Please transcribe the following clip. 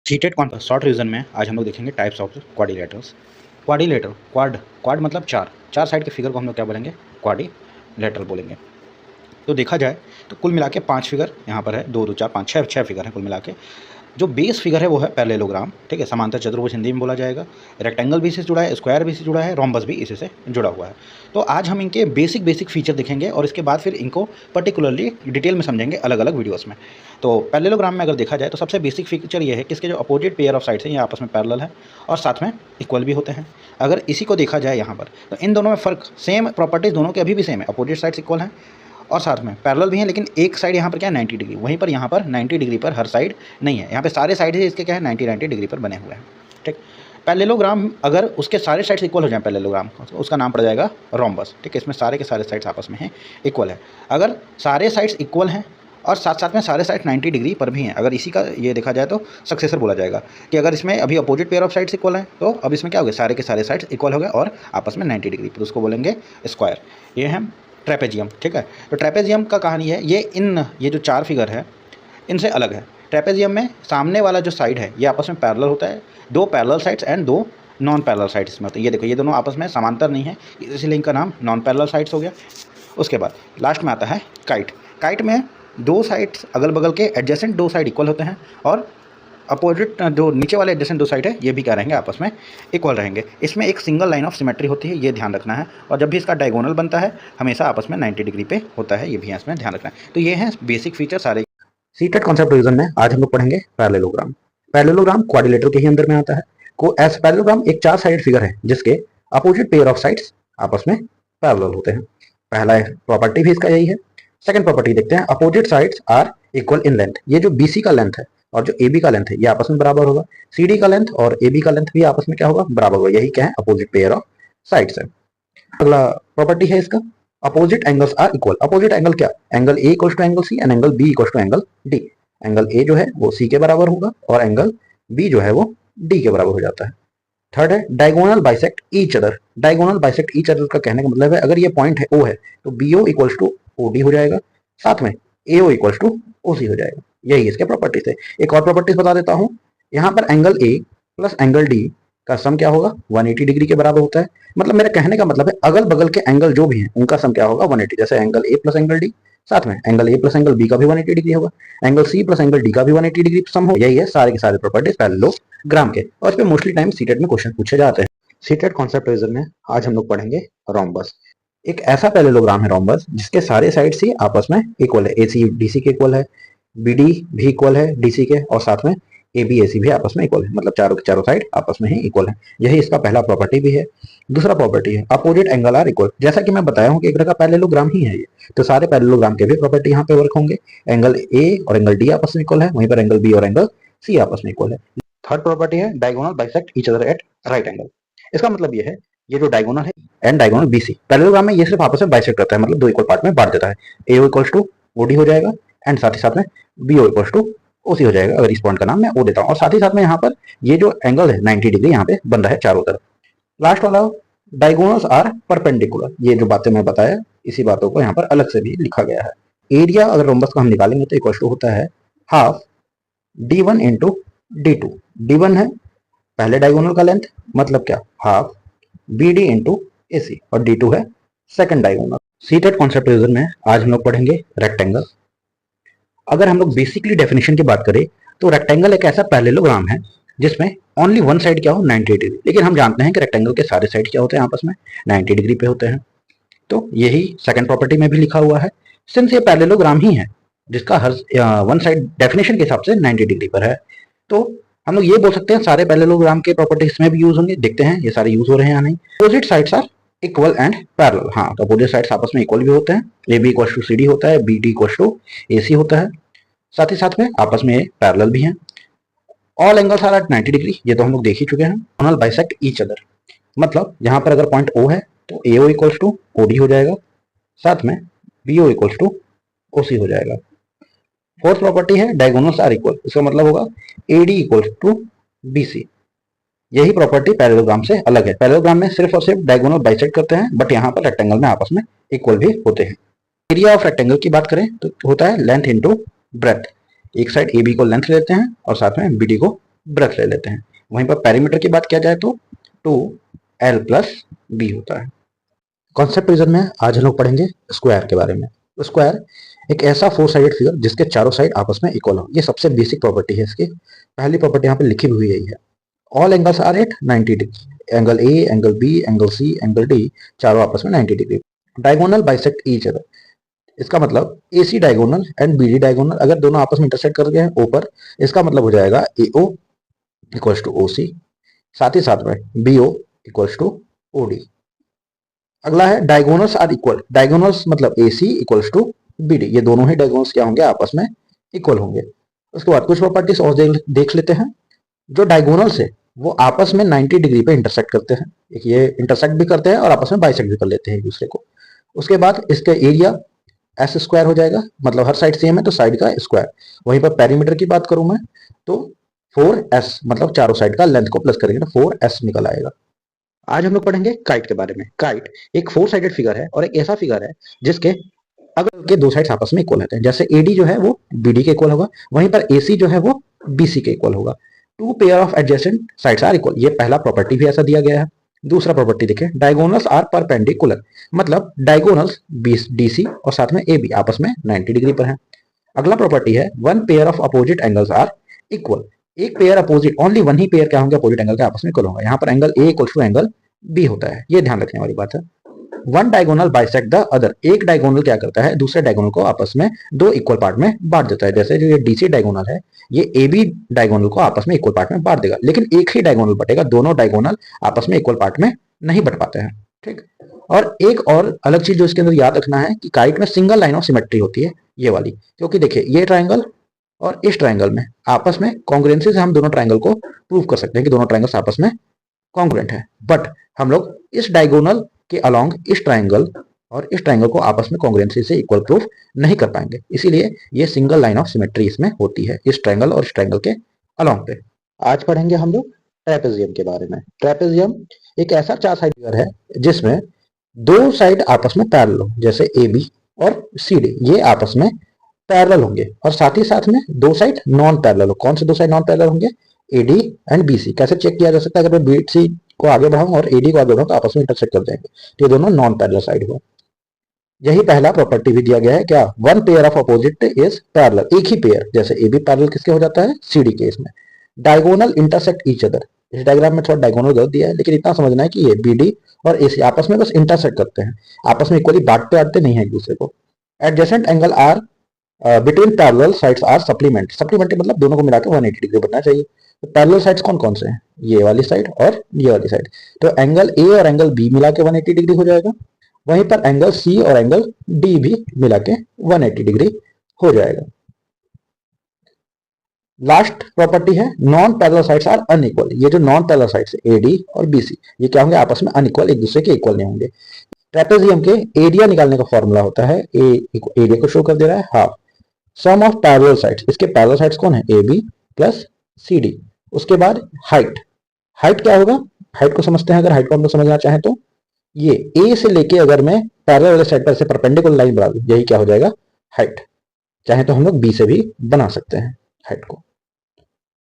Seated short revision में आज हम लोग देखेंगे types of quadrilaterals. Quadrilateral quad quad मतलब चार चार साइड के फिगर को हम लोग क्या बोलेंगे, क्वाड्रिलेटरल बोलेंगे। तो देखा जाए तो कुल मिला के 5 फिगर यहाँ पर है, 2 2 4 5 6 फिगर है कुल मिला के। जो बेस फिगर है वो है पैरेललोग्राम, ठीक है। समांतर चतुर्भुज हिंदी में बोला जाएगा। रेक्टेंगल भी इससे जुड़ा है, स्क्वायर भी इससे जुड़ा है, रोम्बस भी इसी से जुड़ा हुआ है। तो आज हम इनके बेसिक फीचर देखेंगे और इसके बाद फिर इनको पर्टिकुलरली डिटेल में समझेंगे अलग अलग वीडियोस में। तो पैरेललोग्राम में अगर देखा जाए तो सबसे बेसिक फीचर ये है कि इसके जो अपोजिट पेयर ऑफ साइड्स हैं ये आपस में पैरेलल है और साथ में इक्वल भी होते हैं। अगर इसी को देखा जाए यहाँ पर तो इन दोनों में फ़र्क, सेम प्रॉपर्टीज दोनों के अभी भी सेम है, अपोजिट साइड्स इक्वल हैं और साथ में पैरेलल भी हैं, लेकिन एक साइड यहाँ पर क्या है 90 डिग्री, वहीं पर यहाँ पर 90 डिग्री पर हर साइड नहीं है। यहाँ पे सारे साइड है इसके क्या है 90 डिग्री पर बने हुए हैं, ठीक। पैरेललोग्राम अगर उसके सारे साइड्स इक्वल हो जाए पैरेललोग्राम, उसका नाम पड़ जाएगा रोम्बस, ठीक है। इसमें सारे के सारे साइड्स आपस में हैं, इक्वल है। अगर सारे साइड्स इक्वल हैं और साथ साथ में सारे साइड 90 डिग्री पर भी हैं, अगर इसी का ये देखा जाए तो सक्सेसर बोला जाएगा कि अगर इसमें अभी opposite pair of sides equal हैं तो अब इसमें क्या हो गया, सारे के सारे साइड्स इक्वल हो गए और आपस में 90 डिग्री, तो उसको बोलेंगे स्क्वायर। ये है ट्रेपेजियम, ठीक है। तो ट्रेपेजियम का कहानी है ये जो चार फिगर है इनसे अलग है। ट्रेपेजियम में सामने वाला जो साइड है ये आपस में पैरेलल होता है, 2 parallel sides and 2 non parallel sides में होते हैं। ये देखो ये दोनों आपस में समांतर नहीं है, इसलिए इनका नाम नॉन पैरेलल साइड्स हो गया। उसके बाद लास्ट में आता है काइट। काइट में 2 साइड्स अगल बगल के एडजेसेंट 2 साइड इक्वल होते हैं और अपोजिट जो नीचे वाले एडजेसेंट 2 साइड है ये भी क्या रहेंगे, आपस में इक्वल रहेंगे। इसमें एक सिंगल लाइन ऑफ सिमेट्री होती है, ये ध्यान रखना है। और जब भी इसका डायगोनल बनता है हमेशा आपस में 90 डिग्री पे होता है, ये भी इसमें ध्यान रखना है। तो ये हैं बेसिक फीचर सारे। सीटेड कॉन्सेप्ट रिवीजन में आज हम लोग पढ़ेंगे पैरेललोग्राम। पैरेललोग्राम क्वाड्रिलेटरल के ही अंदर में आता है। को एस पैरेललोग्राम एक 4 साइड फिगर है जिसके अपोजिट पेयर ऑफ साइड्स आपस में पैरेलल होते हैं। पहला प्रॉपर्टी भी इसका यही है। सेकंड प्रॉपर्टी देखते हैं, opposite sides are equal in length. ये जो बीसी का लेंथ है और जो AB का लेंथ है ये आपस में बराबर होगा। CD का लेंथ और AB का लेंथ भी आपस में क्या होगा, बराबर होगा। यही क्या है, अपोजिट पेयर ऑफ साइड्स है। अगला प्रॉपर्टी है इसका, opposite angles are equal. Opposite angle क्या, angle A equals to angle C and angle B equals to angle D। Angle A जो है वो C के बराबर होगा और एंगल B जो है वो D के बराबर हो जाता है। थर्ड है diagonal bisect each other. Diagonal bisect each other का कहने का मतलब है अगर ये पॉइंट है O है तो BO इक्वल्स टू OD हो जाएगा, साथ में AO इक्वल्स टू OC हो जाएगा। यही इसके प्रॉपर्टीज है। एक और प्रॉपर्टीज बता देता हूँ, यहाँ पर angle A plus angle D का सम क्या होगा, 180 डिग्री के बराबर होता है। मतलब मेरा कहने का मतलब है अगल बगल के एंगल जो भी हैं उनका सम क्या होगा, 180। जैसे angle A plus angle D, साथ में angle A plus angle B का भी 180 डिग्री होगा, angle C plus angle D का भी 180 डिग्री सम हो। यही है सारे के सारे प्रॉपर्टीज पैरेललोग्राम के, और इस पे मोस्टली टाइम सीटेट में क्वेश्चन पूछे जाते हैं। सीटेट कॉन्सेप्ट रिवीजन में आज हम लोग पढ़ेंगे रोम्बस। एक ऐसा पैरेललोग्राम है रोम्बस जिसके सारे साइड्स ही आपस में इक्वल है। AC DC के इक्वल है, BD भी इक्वल है DC के, और साथ में AB AC भी आपस में इक्वल है। मतलब चारों के चारों साइड आपस में ही इक्वल है। यही इसका पहला प्रॉपर्टी भी है। दूसरा प्रॉपर्टी है अपोजिट एंगल आर इक्वल। जैसा कि मैं बताया हूँ कि एक तरह का पैरेललोग्राम ही है ये, तो सारे पैरेललोग्राम के भी प्रॉपर्टी यहाँ पे वर्क होंगे। एंगल A और एंगल D आपस में इक्वल है, वहीं पर एंगल B और एंगल C आपस में इक्वल है। थर्ड प्रॉपर्टी है diagonal bisect each other at right angle. इसका मतलब ये है ये जो डायगोनल है एंड डायगोनल BC पैरेललोग्राम में ये सिर्फ आपस में बाइसेक्ट करता है, मतलब 2 इक्वल पार्ट में बांट देता है। AO इक्वल्स टू OD हो जाएगा एंड साथ ही साथ में BO इक्वल्स टू OC हो जाएगा, अगर इस पॉइंट का नाम मैं O देता हूँ। और साथ ही साथ में यहाँ पर ये जो एंगल है 90 डिग्री यहाँ पे बन रहा है चारों तरफ। लास्ट वाला डायगोनल्स आर परपेंडिकुलर। ये जो बातें मैं बताया इसी बातों को यहाँ पर अलग से भी लिखा गया है। एरिया अगर रोम्बस का हम निकालेंगे तो इक्वल टू होता है half D1 into D2। D1 है पहले डायगोनल का लेंथ, मतलब क्या, हाफ BD इंटू AC, और D2 है second diagonal. Seated concept revision में आज हम लोग पढ़ेंगे रेक्टेंगल। अगर हम लोग बेसिकली डेफिनेशन की बात करें तो रेक्टेंगल एक ऐसा पैरेललोग्राम है जिसमें ओनली वन साइड क्या हो, 90 डिग्री। लेकिन हम जानते हैं कि रेक्टेंगल के सारे साइड क्या होते हैं, आपस में 90 डिग्री पे होते हैं। तो यही सेकंड प्रॉपर्टी में भी लिखा हुआ है। सिंस ये पैरेललोग्राम ही है जिसका हर वन साइड डेफिनेशन के हिसाब से 90 डिग्री पर है, तो हम लोग ये बोल सकते हैं सारे पैरेललोग्राम के प्रॉपर्टीज में भी यूज होंगे। देखते हैं ये सारे यूज हो रहे हैं या नहीं। Opposite sides are equal and parallel. हाँ, तो अपोजिट साइड्स आपस में इक्वल भी होते हैं। AB इक्वल्स टू CD होता है, BD इक्वल्स टू AC होता है, साथ ही साथ में आपस में पैरेलल भी हैं। All angles are at 90 degree, ये तो हम लोग देख ही चुके हैं। डायगोनल बाइसेक्ट ईच अदर, मतलब यहाँ पर अगर पॉइंट O है तो AO इक्वल्स टू OD हो जाएगा, साथ में BO इक्वल्स टू OC हो जाएगा। फोर्थ प्रॉपर्टी है डायगोनल्स आर इक्वल। इसका मतलब होगा AD इक्वल्स टू BC। यही प्रॉपर्टी पैरेललोग्राम से अलग है। पैरेललोग्राम में सिर्फ और सिर्फ डायगोनल बाइसेक्ट करते हैं, बट यहाँ पर रेक्टेंगल में आपस में इक्वल भी होते हैं। एरिया ऑफ रेक्टेंगल की बात करें तो होता है लेंथ इंटू ब्रेथ। एक साइड AB को लेंथ लेते हैं और साथ में BD को ब्रश ले लेते हैं। वहीं पर पेरीमीटर की बात किया जाए तो 2l+b होता है। कॉन्सेप्ट रीजन में आज हम लोग पढ़ेंगे स्क्वायर के बारे में। तो स्क्वायर एक ऐसा फोर साइडेड फिगर जिसके चारों साइड आपस में इक्वल हो। ये सबसे बेसिक प्रॉपर्टी है इसकी। पहली प्रॉपर्टी यहाँ पे लिखी हुई यही है, all angles are at 90 degree. Angle A, angle B, angle C, angle D चारों आपस में 90 degree. Diagonal bisect each other. इसका मतलब A C diagonal and B D diagonal अगर दोनों आपस में इंटरसेक्ट कर गए हैं ओ पर, इसका मतलब हो जाएगा ए ओ इक्वल्स टू ओ सी। साथ ही साथ में B O equals to O D. अगला है डायगोनल्स आर इक्वल। डायगोनल्स मतलब A C equals to B D. ये दोनों ही डायगोनल्स क्या होंगे, आपस में इक्वल होंगे। उसके बाद कुछ प्रॉपर्टीज और देख लेते हैं। जो डायगोनल्स है वो आपस में 90 डिग्री पे इंटरसेक्ट करते हैं। एक ये इंटरसेक्ट भी करते हैं और आपस में बाइसेक्ट भी कर लेते हैं एक दूसरे को। उसके बाद इसका एरिया एस स्क्वायर हो जाएगा, मतलब हर साइड सेम है तो साइड का स्क्वायर। वहीं पर पेरीमीटर की बात करूं मैं तो 4s, मतलब चारों साइड का लेंथ को प्लस करेंगे तो 4s निकल आएगा। आज हम लोग पढ़ेंगे काइट के बारे में। काइट एक फोर साइडेड फिगर है और एक ऐसा फिगर है जिसके अगर के दो साइड्स आपस में इक्वल होते हैं। जैसे एडी जो है वो बीडी के इक्वल होगा, वहीं पर एसी जो है वो बीसी के इक्वल होगा। Two pair of adjacent sides are equal. ये पहला प्रॉपर्टी भी ऐसा दिया गया है। दूसरा प्रॉपर्टी देखें, डायगोनल्स आर परपेंडिकुलर, मतलब डायगोनल्स डीसी और साथ में ए बी आपस में 90 डिग्री पर है। अगला प्रॉपर्टी है one pair of opposite angles are equal. एक पेयर अपोजिट, ओनली वन ही पेयर क्या होंगे अपोजिट एंगल के आपस में इक्वल होगा। यहाँ पर angle A equal to angle B होता है, ये ध्यान रखने वाली बात है। One diagonal bisect the other. एक डायगोनल क्या करता है, दूसरे डायगोनल को आपस में दो इक्वल पार्ट में बांट देता है। जैसे जो ये डीसी डायगोनल है ये ए बी डायगोनल को आपस में इक्वल पार्ट में बांट देगा, लेकिन एक ही डायगोनल बटेगा, दोनों डायगोनल आपस में इक्वल पार्ट में नहीं बट पाते हैं। ठीक। और एक और अलग चीज जो इसके अंदर याद रखना है कि काइट में सिंगल लाइन ऑफ सिमेट्री होती है, ये वाली। क्योंकि देखिए ये ट्राइंगल और इस ट्राइंगल में आपस में कॉन्ग्रुएंसी से हम दोनों ट्राइंगल को प्रूव कर सकते हैं कि दोनों ट्राइंगल्स आपस में कॉन्ग्रुएंट है। बट हम लोग इस डायगोनल के अलोंग इस ट्राइंगल और इस ट्राइंगल को आपस में कॉन्ग्रुएंसी से इक्वल प्रूफ नहीं कर पाएंगे, इसीलिए ये सिंगल लाइन ऑफ सिमेट्री इसमें होती है इस ट्राइंगल और इस ट्राइंगल के अलोंग पे। आज पढ़ेंगे हम लोग ट्रेपेजियम के बारे में। ट्रेपेजियम एक ऐसा चार साइड फिगर है जिसमें दो साइड आपस में पैरेलल हो, जैसे ए बी और सी डी ये आपस में पैरेलल होंगे और साथ ही साथ में दो साइड नॉन पैरेलल हो। कौन से दो साइड नॉन पैरेलल होंगे, एडी एंड बीसी। कैसे चेक किया जा सकता है, अगर मैं बीसी को आगे बढ़ाऊं और एडी को आगे बढ़ाऊं तो आपस में इंटरसेक्ट कर जाएंगे, तो ये दोनों नॉन पैरेलल साइड हुआ। यही पहला प्रॉपर्टी भी दिया गया है, क्या, one pair of opposite is parallel. एक ही पेयर, जैसे ए बी पैरेलल किसके हो जाता है, सी डी के। इसमें डायगोनल इंटरसेक्ट ईच अदर। इस डायग्राम में थोड़ा डायगोनल गलत दिया है, लेकिन इतना समझना है कि ये बी डी और ए सी आपस में बस इंटरसेक्ट करते हैं, आपस में इक्वली बांटते नहीं है एक दूसरे को। Adjacent angle are between parallel sides are supplement. Supplementary मतलब दोनों को मिलाकर 180 डिग्री बनना चाहिए। तो पैरेलल साइड्स कौन कौन से हैं, ये वाली साइड और ये वाली साइड। तो एंगल ए और एंगल बी मिला के 180 डिग्री हो जाएगा। वहीं पर एंगल सी और एंगल डी भी मिला के 180 डिग्री हो जाएगा। लास्ट प्रॉपर्टी है non parallel sides are unequal. ये जो non parallel sides A D और बी सी ये क्या होंगे, आपस में अनइक्वल, एक दूसरे के इक्वल नहीं होंगे। ट्रेपेजियम के एरिया निकालने का फॉर्मूला होता है, एरिया को शो कर दे रहा है half sum of parallel sides. इसके पैरेलल साइड्स कौन है, A B plus C D. उसके बाद हाइट। हाइट क्या होगा, हाइट को समझते हैं। अगर हाइट को हम लोग समझना चाहें तो ये ए से लेके अगर मैं पैरेलल वाले साइड पर से परपेंडिकुलर लाइन बना दूं, यही क्या हो जाएगा, हाइट। चाहे तो हम लोग बी से भी बना सकते हैं हाइट को।